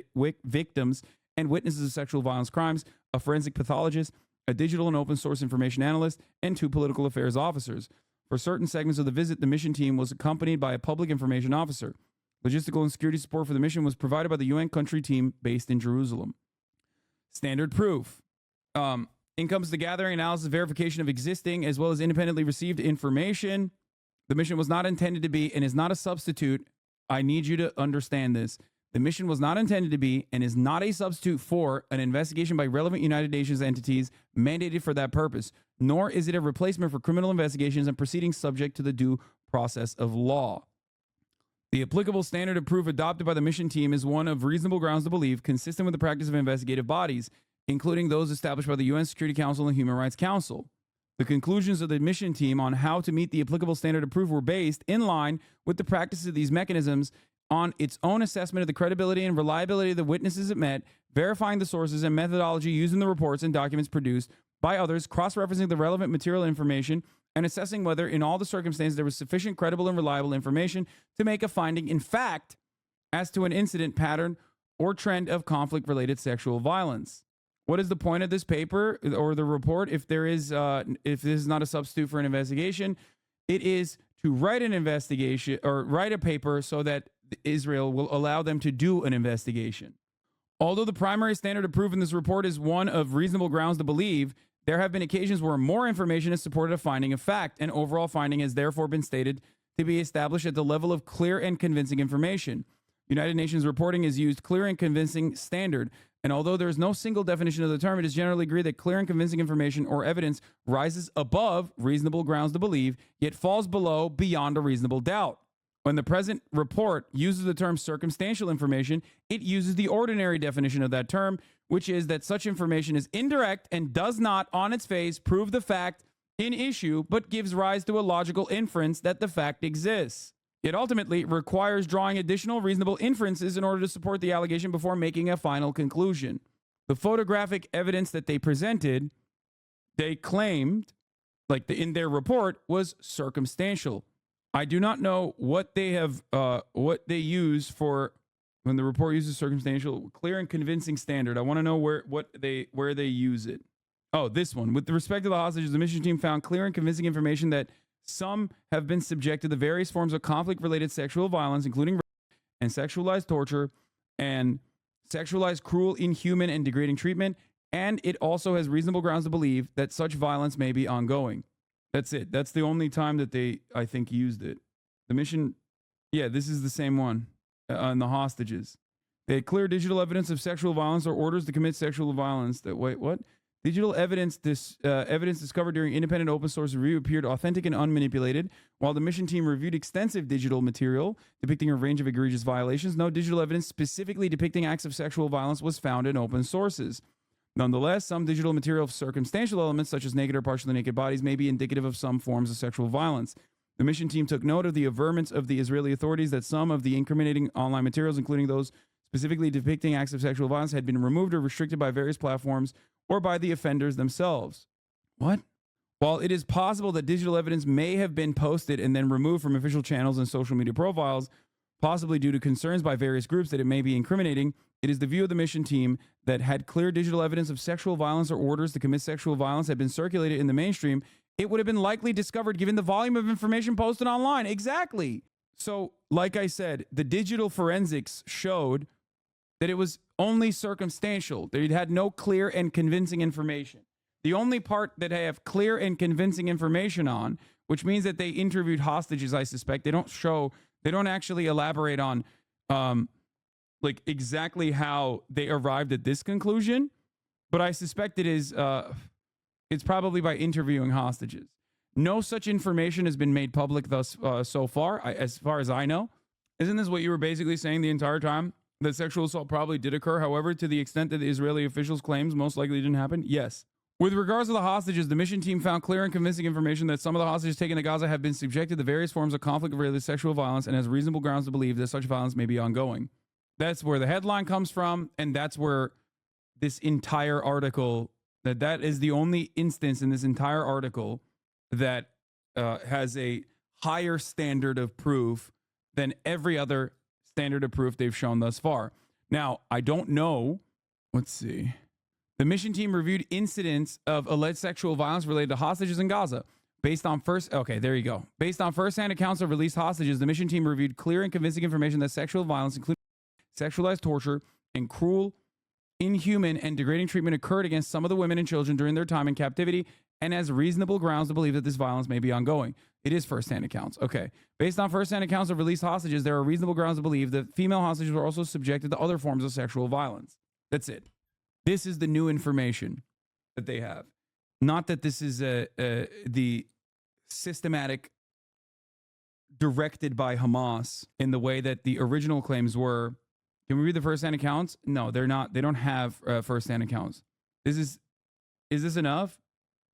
victims and witnesses of sexual violence crimes, a forensic pathologist, a digital and open source information analyst, and 2 political affairs officers. For certain segments of the visit, the mission team was accompanied by a public information officer. Logistical and security support for the mission was provided by the UN country team based in Jerusalem. Standard proof. Encompassed the gathering, analysis, verification of existing as well as independently received information. The mission was not intended to be and is not a substitute. I need you to understand this. The mission was not intended to be and is not a substitute for an investigation by relevant United Nations entities mandated for that purpose, nor is it a replacement for criminal investigations and proceedings subject to the due process of law. The applicable standard of proof adopted by the mission team is one of reasonable grounds to believe, consistent with the practice of investigative bodies, including those established by the UN Security Council and Human Rights Council. The conclusions of the mission team on how to meet the applicable standard of proof were based in line with the practices of these mechanisms on its own assessment of the credibility and reliability of the witnesses it met, verifying the sources and methodology used in the reports and documents produced by others, cross-referencing the relevant material information, and assessing whether in all the circumstances there was sufficient credible and reliable information to make a finding in fact as to an incident pattern or trend of conflict-related sexual violence. What is the point of this paper or the report if this is not a substitute for an investigation? It is to write an investigation or write a paper so that Israel will allow them to do an investigation. Although the primary standard of proof in this report is one of reasonable grounds to believe, there have been occasions where more information has supported a finding of fact, and overall finding has therefore been stated to be established at the level of clear and convincing information. United Nations reporting has used clear and convincing standard, and although there is no single definition of the term, it is generally agreed that clear and convincing information or evidence rises above reasonable grounds to believe, yet falls below beyond a reasonable doubt. When the present report uses the term circumstantial information, it uses the ordinary definition of that term, which is that such information is indirect and does not, on its face, prove the fact in issue, but gives rise to a logical inference that the fact exists. It ultimately requires drawing additional reasonable inferences in order to support the allegation before making a final conclusion. The photographic evidence that they presented, they claimed, in their report, was circumstantial. I do not know what they have, what they use for when the report uses circumstantial, clear and convincing standard. I want to know where they use it. Oh, this one. With respect to the hostages, the mission team found clear and convincing information that some have been subjected to various forms of conflict-related sexual violence, including rape and sexualized torture and sexualized, cruel, inhuman, and degrading treatment. And it also has reasonable grounds to believe that such violence may be ongoing. That's it. That's the only time that they, I think, used it. The mission, yeah, this is the same one on the hostages. They had clear digital evidence of sexual violence or orders to commit sexual violence. Wait, what? Digital evidence, evidence discovered during independent open source review appeared authentic and unmanipulated. While the mission team reviewed extensive digital material depicting a range of egregious violations, no digital evidence specifically depicting acts of sexual violence was found in open sources. Nonetheless, some digital material of circumstantial elements, such as naked or partially naked bodies, may be indicative of some forms of sexual violence. The mission team took note of the averments of the Israeli authorities that some of the incriminating online materials, including those specifically depicting acts of sexual violence, had been removed or restricted by various platforms or by the offenders themselves. What? While it is possible that digital evidence may have been posted and then removed from official channels and social media profiles, possibly due to concerns by various groups that it may be incriminating, It is the view of the mission team that had clear digital evidence of sexual violence or orders to commit sexual violence had been circulated in the mainstream, it would have been likely discovered given the volume of information posted online. Exactly. So, like I said, the digital forensics showed that it was only circumstantial. They had no clear and convincing information. The only part that they have clear and convincing information on, which means that they interviewed hostages, I suspect, they don't actually elaborate on like exactly how they arrived at this conclusion, but I suspect it is it's probably by interviewing hostages. No such information has been made public thus so far, as far as I know. Isn't this what you were basically saying the entire time? That sexual assault probably did occur, however, to the extent that the Israeli officials' claims most likely didn't happen? Yes. With regards to the hostages, the mission team found clear and convincing information that some of the hostages taken to Gaza have been subjected to various forms of conflict-related sexual violence and has reasonable grounds to believe that such violence may be ongoing. That's where the headline comes from, and that's where this entire article, that is the only instance in this entire article that has a higher standard of proof than every other standard of proof they've shown thus far. Now, I don't know. Let's see. The mission team reviewed incidents of alleged sexual violence related to hostages in Gaza. Based on there you go. Based on first-hand accounts of released hostages, the mission team reviewed clear and convincing information that sexual violence, including sexualized torture and cruel, inhuman, and degrading treatment occurred against some of the women and children during their time in captivity and has reasonable grounds to believe that this violence may be ongoing. It is first-hand accounts. Okay. Based on first-hand accounts of released hostages, there are reasonable grounds to believe that female hostages were also subjected to other forms of sexual violence. That's it. This is the new information that they have. Not that this is the systematic directed by Hamas in the way that the original claims were. Can we read the first-hand accounts? No, they're not. They don't have first-hand accounts. Is this enough?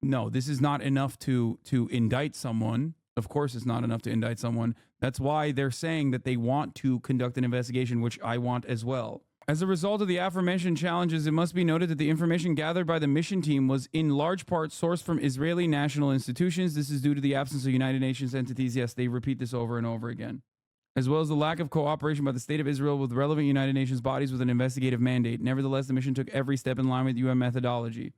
No, this is not enough to indict someone. Of course, it's not enough to indict someone. That's why they're saying that they want to conduct an investigation, which I want as well. As a result of the aforementioned challenges, it must be noted that the information gathered by the mission team was in large part sourced from Israeli national institutions. This is due to the absence of United Nations entities. Yes, they repeat this over and over again. As well as the lack of cooperation by the State of Israel with relevant United Nations bodies with an investigative mandate. Nevertheless, the mission took every step in line with UN methodology.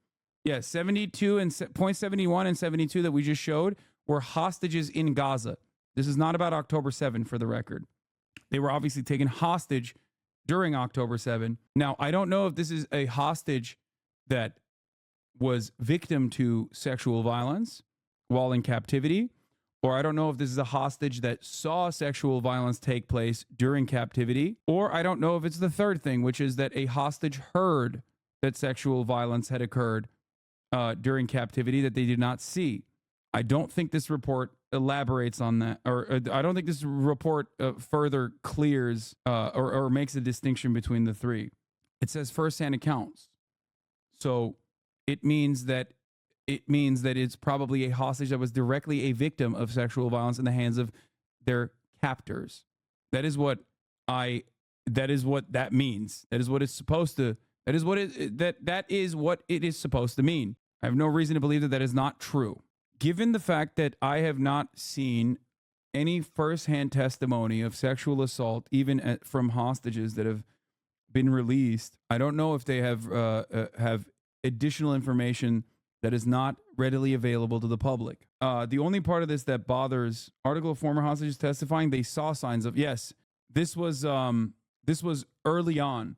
Yes, 72 and point 71 and 72 that we just showed were hostages in Gaza. This is not about October 7, for the record. They were obviously taken hostage during October 7. Now, I don't know if this is a hostage that was victim to sexual violence while in captivity, or I don't know if this is a hostage that saw sexual violence take place during captivity, or I don't know if it's the third thing, which is that a hostage heard that sexual violence had occurred during captivity that they did not see. I don't think this report elaborates on that, or I don't think this report further clears or makes a distinction between the three. It says first-hand accounts. So it means that it's probably a hostage that was directly a victim of sexual violence in the hands of their captors. That is what that means. That is what it's supposed to. That is what it is supposed to mean. I have no reason to believe that is not true. Given the fact that I have not seen any firsthand testimony of sexual assault, even from hostages that have been released, I don't know if they have additional information that is not readily available to the public. The only part of this that bothers article of former hostages testifying, they saw signs of, yes, this was early on.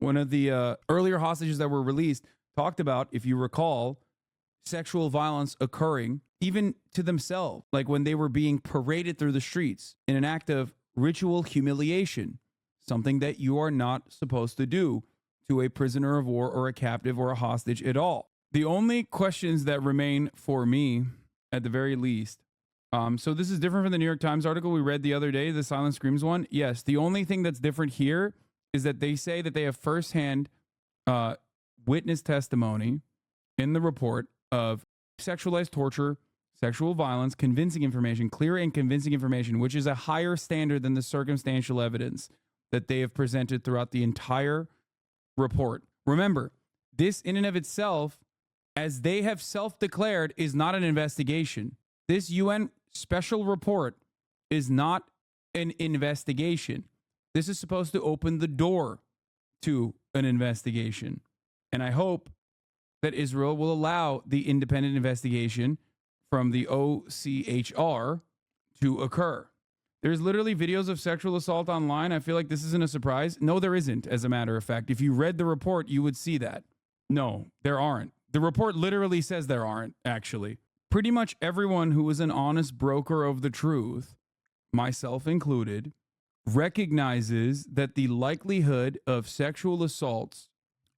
One of the earlier hostages that were released talked about, if you recall, sexual violence occurring even to themselves, like when they were being paraded through the streets in an act of ritual humiliation, something that you are not supposed to do to a prisoner of war or a captive or a hostage at all. The only questions that remain for me, at the very least, so this is different from the New York Times article we read the other day, the Silent Screams one. Yes, the only thing that's different here is that they say that they have firsthand witness testimony in the report of sexualized torture, sexual violence, convincing information, clear and convincing information, which is a higher standard than the circumstantial evidence that they have presented throughout the entire report. Remember, this in and of itself, as they have self-declared, is not an investigation. This UN special report is not an investigation. This is supposed to open the door to an investigation. And I hope that Israel will allow the independent investigation from the OCHR to occur. There's literally videos of sexual assault online. I feel like this isn't a surprise. No, there isn't, as a matter of fact. If you read the report, you would see that. No, there aren't. The report literally says there aren't, actually. Pretty much everyone who is an honest broker of the truth, myself included, recognizes that the likelihood of sexual assaults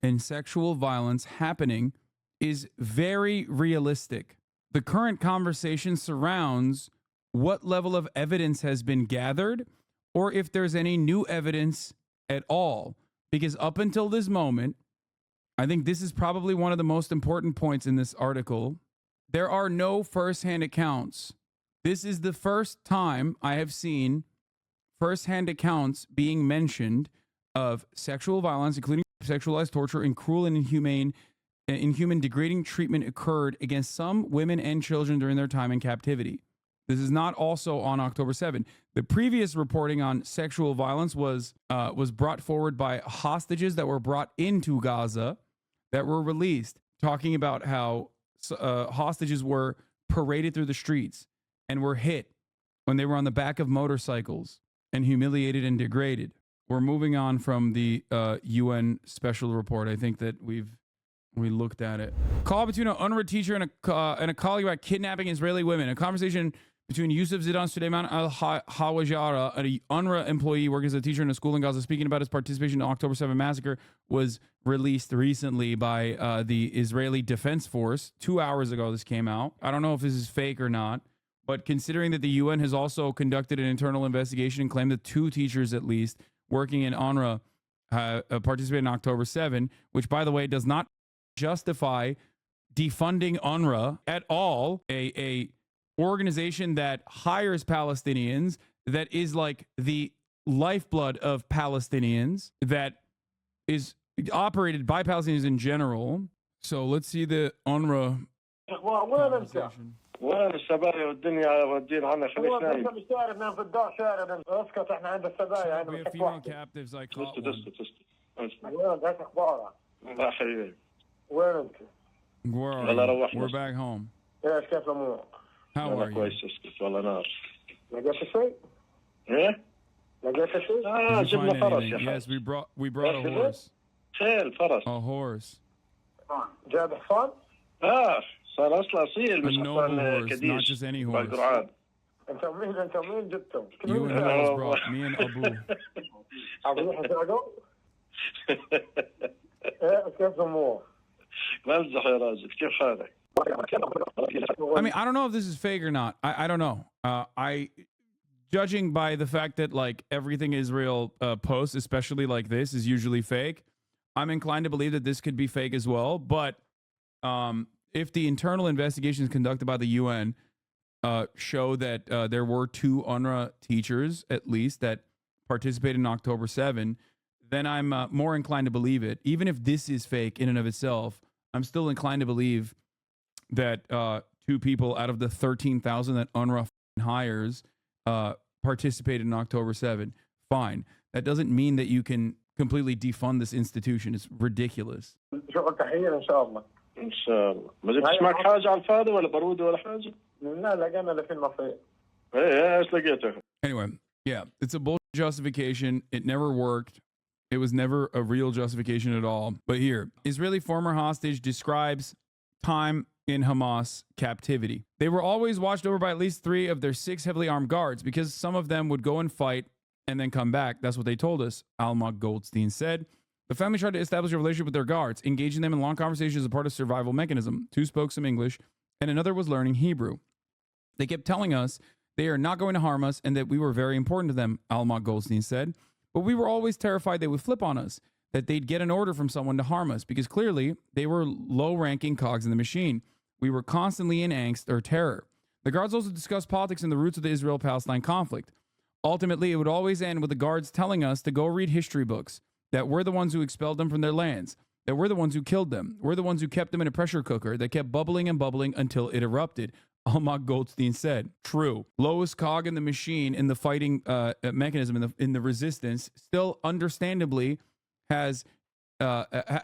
and sexual violence happening is very realistic. The current conversation surrounds what level of evidence has been gathered or if there's any new evidence at all. Because up until this moment, I think this is probably one of the most important points in this article. There are no firsthand accounts. This is the first time I have seen firsthand accounts being mentioned of sexual violence, including sexualized torture and cruel and inhuman degrading treatment occurred against some women and children during their time in captivity. This is not also on October 7. The previous reporting on sexual violence was brought forward by hostages that were brought into Gaza that were released, talking about how hostages were paraded through the streets and were hit when they were on the back of motorcycles and humiliated and degraded. We're moving on from the UN special report. I think that we looked at it. Call between an UNRWA teacher and a colleague about kidnapping Israeli women. A conversation between Yusuf Zidan Suleiman al-Hawajara, an UNRWA employee working as a teacher in a school in Gaza, speaking about his participation in the October 7 massacre, was released recently by the Israeli Defense Force. 2 hours ago, this came out. I don't know if this is fake or not, but considering that the UN has also conducted an internal investigation and claimed that 2 teachers at least working in UNRWA participated in October 7, which, by the way, does not justify defunding UNRWA at all, a organization that hires Palestinians, that is like the lifeblood of Palestinians, that is operated by Palestinians in general. So let's see the UNRWA conversation. وين السبايا والدنيا ودين عنا خلينا هو انت بالشارع من في الدار شارع اسكت احنا عند السبايا We have female captives like caught one. وين بدك اخبارك؟ لا حبيبي وين انت؟ Where are you? We're back home. ايش كيف الامور؟ How are you? كويس اسكت والله نار لقيت شيء؟ ايه؟ لقيت شيء؟ Did you جبنا find فرس anything? يا Yes, we brought a horse. خيل فرس A horse. جاب حصان؟ صار اصلا اصيل A مش noble حصان horse, not كديش just any horse. بالقرعان انت ومين جبتهم؟ You and who was brought? Me and Abu. ابو حساقو؟ ايه كيف الامور؟ مزح يا راجل كيف حالك؟ I mean, I don't know if this is fake or not. I don't know. Judging by the fact that like everything Israel posts, especially like this, is usually fake, I'm inclined to believe that this could be fake as well. But if the internal investigations conducted by the UN show that there were 2 UNRWA teachers, at least, that participated in October 7, then I'm more inclined to believe it. Even if this is fake in and of itself, I'm still inclined to believe that 2 people out of the 13,000 that UNRWA hires participated in October 7. Fine. That doesn't mean that you can completely defund this institution. It's ridiculous. شغل تحية ان شاء الله. ان شاء الله ما جبتش معك حاجه على الفاضي ولا بارود ولا حاجه؟ لا لقينا اللي في المصير. ايه ايش لقيته؟ Anyway, yeah, it's a bullshit justification. It never worked. It was never a real justification at all. But here, Israeli former hostage describes time in Hamas captivity. They were always watched over by at least 3 of their 6 heavily armed guards because some of them would go and fight and then come back. That's what they told us, Alma Goldstein said. The family tried to establish a relationship with their guards, engaging them in long conversations as a part of survival mechanism. 2 spoke some English, and another was learning Hebrew. They kept telling us they are not going to harm us and that we were very important to them, Alma Goldstein said. But we were always terrified they would flip on us, that they'd get an order from someone to harm us, because clearly they were low-ranking cogs in the machine. We were constantly in angst or terror. The guards also discussed politics and the roots of the Israel-Palestine conflict. Ultimately, it would always end with the guards telling us to go read history books, that we're the ones who expelled them from their lands, that we're the ones who killed them, we're the ones who kept them in a pressure cooker that kept bubbling and bubbling until it erupted. Alma Goldstein said, true. Lowest cog in the machine, in the fighting mechanism, in the resistance, still understandably has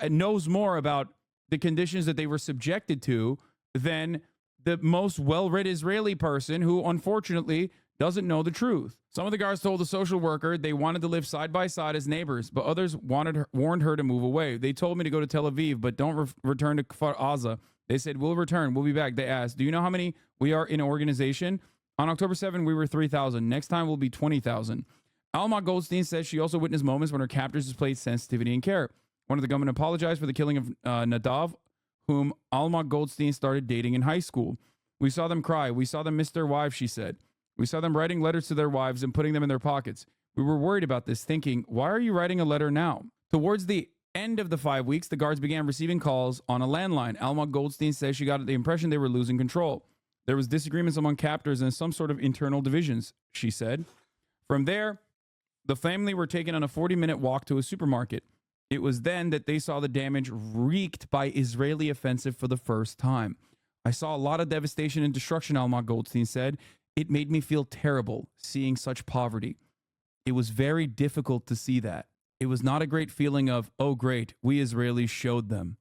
knows more about the conditions that they were subjected to than the most well-read Israeli person who unfortunately doesn't know the truth. Some of the guards told the social worker they wanted to live side by side as neighbors, but others warned her to move away. They told me to go to Tel Aviv, but don't return to Kfar Aza. They said, we'll return. We'll be back. They asked, do you know how many we are in an organization? On October 7, we were 3,000. Next time we'll be 20,000. Alma Goldstein says she also witnessed moments when her captors displayed sensitivity and care. One of the gunmen apologized for the killing of Nadav, whom Alma Goldstein started dating in high school. We saw them cry. We saw them miss their wives, she said. We saw them writing letters to their wives and putting them in their pockets. We were worried about this, thinking, why are you writing a letter now? Towards the end of the 5 weeks, the guards began receiving calls on a landline. Alma Goldstein says she got the impression they were losing control. There was disagreements among captors and some sort of internal divisions, she said. From there, the family were taken on a 40-minute walk to a supermarket. It was then that they saw the damage wreaked by Israeli offensive for the first time. I saw a lot of devastation and destruction, Alma Goldstein said. It made me feel terrible seeing such poverty. It was very difficult to see that. It was not a great feeling of, oh great, we Israelis showed them.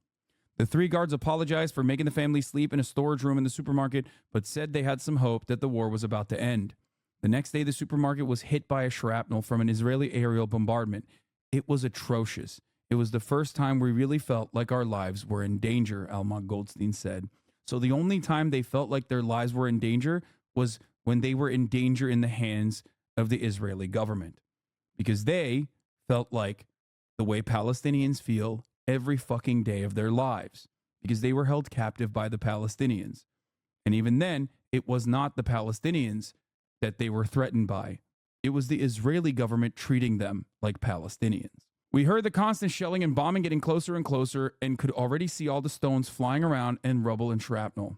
The 3 guards apologized for making the family sleep in a storage room in the supermarket, but said they had some hope that the war was about to end. The next day, the supermarket was hit by a shrapnel from an Israeli aerial bombardment. It was atrocious. It was the first time we really felt like our lives were in danger, Alma Goldstein said. So the only time they felt like their lives were in danger was when they were in danger in the hands of the Israeli government. Because they felt like the way Palestinians feel every fucking day of their lives. Because they were held captive by the Palestinians. And even then, it was not the Palestinians that they were threatened by. It was the Israeli government treating them like Palestinians. We heard the constant shelling and bombing getting closer and closer and could already see all the stones flying around and rubble and shrapnel.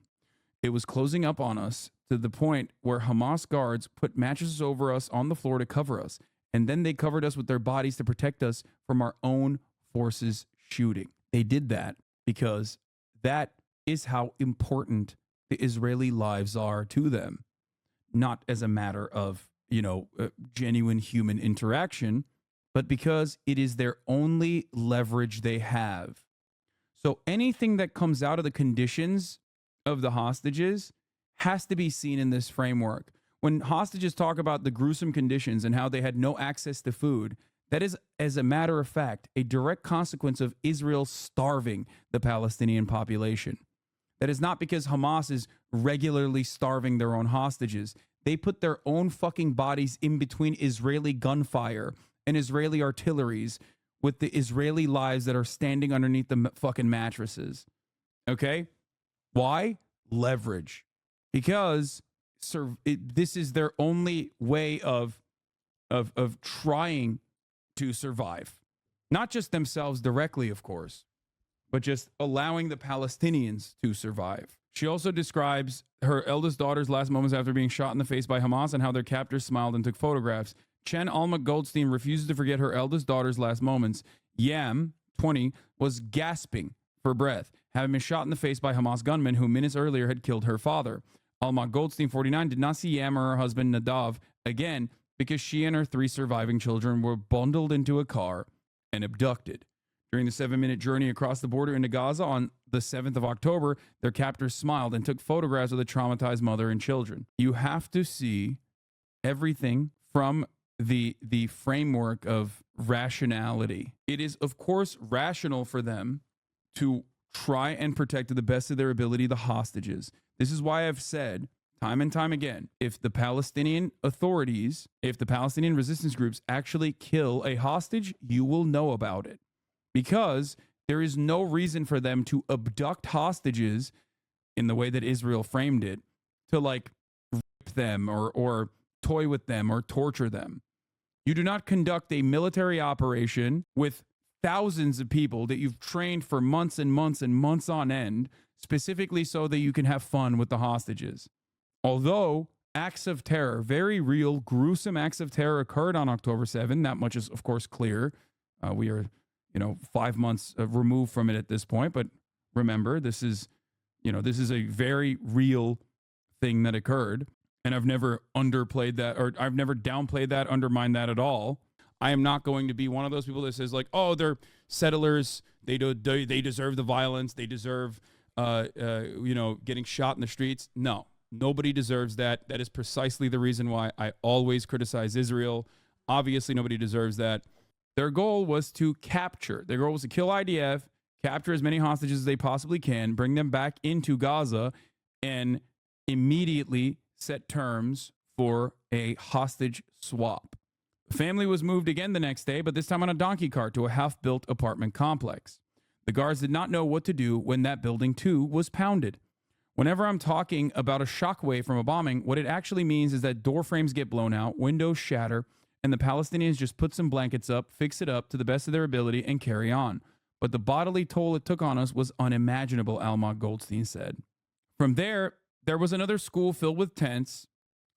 It was closing up on us to the point where Hamas guards put mattresses over us on the floor to cover us, and then they covered us with their bodies to protect us from our own forces shooting. They did that because that is how important the Israeli lives are to them, not as a matter of, genuine human interaction, but because it is their only leverage they have. So anything that comes out of the conditions of the hostages has to be seen in this framework. When hostages talk about the gruesome conditions and how they had no access to food, that is, as a matter of fact, a direct consequence of Israel starving the Palestinian population. That is not because Hamas is regularly starving their own hostages. They put their own fucking bodies in between Israeli gunfire and Israeli artilleries with the Israeli lives that are standing underneath the fucking mattresses. Okay? Why? Leverage. Because this is their only way of trying to survive. Not just themselves directly, of course, but just allowing the Palestinians to survive. She also describes her eldest daughter's last moments after being shot in the face by Hamas and how their captors smiled and took photographs. Chen Alma Goldstein refuses to forget her eldest daughter's last moments. Yam, 20, was gasping for breath, having been shot in the face by Hamas gunmen who minutes earlier had killed her father. Alma Goldstein, 49, did not see Yam or her husband Nadav again because she and her 3 surviving children were bundled into a car and abducted. During the 7-minute journey across the border into Gaza on the 7th of October, their captors smiled and took photographs of the traumatized mother and children. You have to see everything from the framework of rationality. It is, of course, rational for them to try and protect to the best of their ability the hostages. This is why I've said time and time again, if the Palestinian authorities, if the Palestinian resistance groups actually kill a hostage, you will know about it. Because there is no reason for them to abduct hostages in the way that Israel framed it, to like rape them or toy with them or torture them. You do not conduct a military operation with thousands of people that you've trained for months and months and months on end, specifically so that you can have fun with the hostages. Although acts of terror, very real, gruesome acts of terror occurred on October 7, that much is, of course, clear. We are 5 months removed from it at this point. But remember, this is a very real thing that occurred. And I've never underplayed that, or I've never downplayed that, undermined that at all. I am not going to be one of those people that says like, oh, they're settlers. They deserve the violence. They deserve, getting shot in the streets. No, nobody deserves that. That is precisely the reason why I always criticize Israel. Obviously, nobody deserves that. Their goal was to capture. Their goal was to kill IDF, capture as many hostages as they possibly can, bring them back into Gaza, and immediately set terms for a hostage swap. The family was moved again the next day, but this time on a donkey cart to a half-built apartment complex. The guards did not know what to do when that building, too, was pounded. Whenever I'm talking about a shockwave from a bombing, what it actually means is that door frames get blown out, windows shatter, and the Palestinians just put some blankets up, fix it up to the best of their ability, and carry on. But the bodily toll it took on us was unimaginable, Almog Goldstein said. From there was another school filled with tents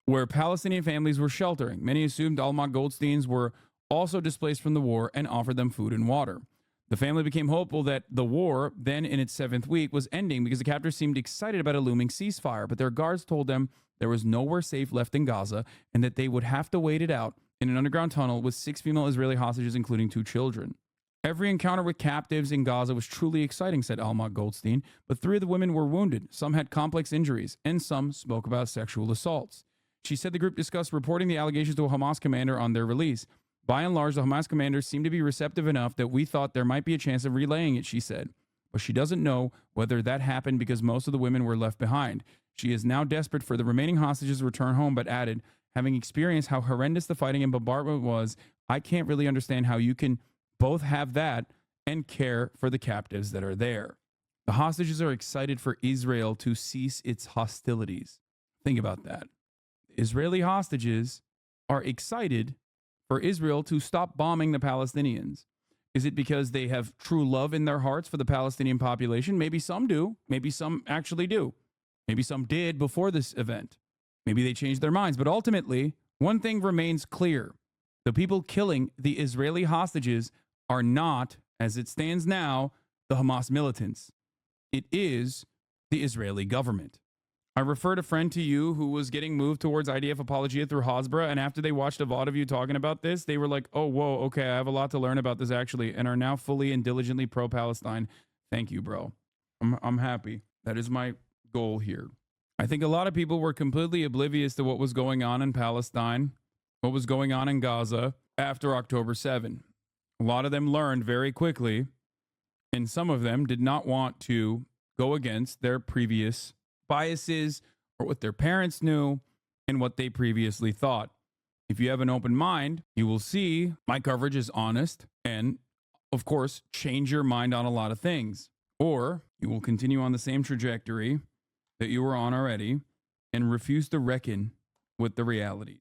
where Palestinian families were sheltering. Many assumed Almog Goldsteins were also displaced from the war and offered them food and water. The family became hopeful that the war, then in its 7th week, was ending because the captors seemed excited about a looming ceasefire, but their guards told them there was nowhere safe left in Gaza and that they would have to wait it out in an underground tunnel with 6 female Israeli hostages, including 2 children. Every encounter with captives in Gaza was truly exciting, said Almog Goldstein, but 3 of the women were wounded, some had complex injuries, and some spoke about sexual assaults. She said the group discussed reporting the allegations to a Hamas commander on their release. By and large, the Hamas commanders seemed to be receptive enough that we thought there might be a chance of relaying it, she said. But she doesn't know whether that happened because most of the women were left behind. She is now desperate for the remaining hostages to return home, but added, having experienced how horrendous the fighting and bombardment was, I can't really understand how you can both have that and care for the captives that are there. The hostages are excited for Israel to cease its hostilities. Think about that. Israeli hostages are excited for Israel to stop bombing the Palestinians. Is it because they have true love in their hearts for the Palestinian population? Maybe some do. Maybe some actually do. Maybe some did before this event. Maybe they changed their minds. But ultimately, one thing remains clear. The people killing the Israeli hostages are not, as it stands now, the Hamas militants. It is the Israeli government. I referred a friend to you who was getting moved towards IDF apologia through Hasbara, and after they watched a VOD of you talking about this, they were like, oh, whoa, okay, I have a lot to learn about this actually, and are now fully and diligently pro-Palestine. Thank you, bro. I'm happy. That is my goal here. I think a lot of people were completely oblivious to what was going on in Palestine, what was going on in Gaza after October 7. A lot of them learned very quickly, and some of them did not want to go against their previous biases or what their parents knew and what they previously thought. If you have an open mind, you will see my coverage is honest and, of course, change your mind on a lot of things. Or you will continue on the same trajectory that you were on already and refuse to reckon with the reality.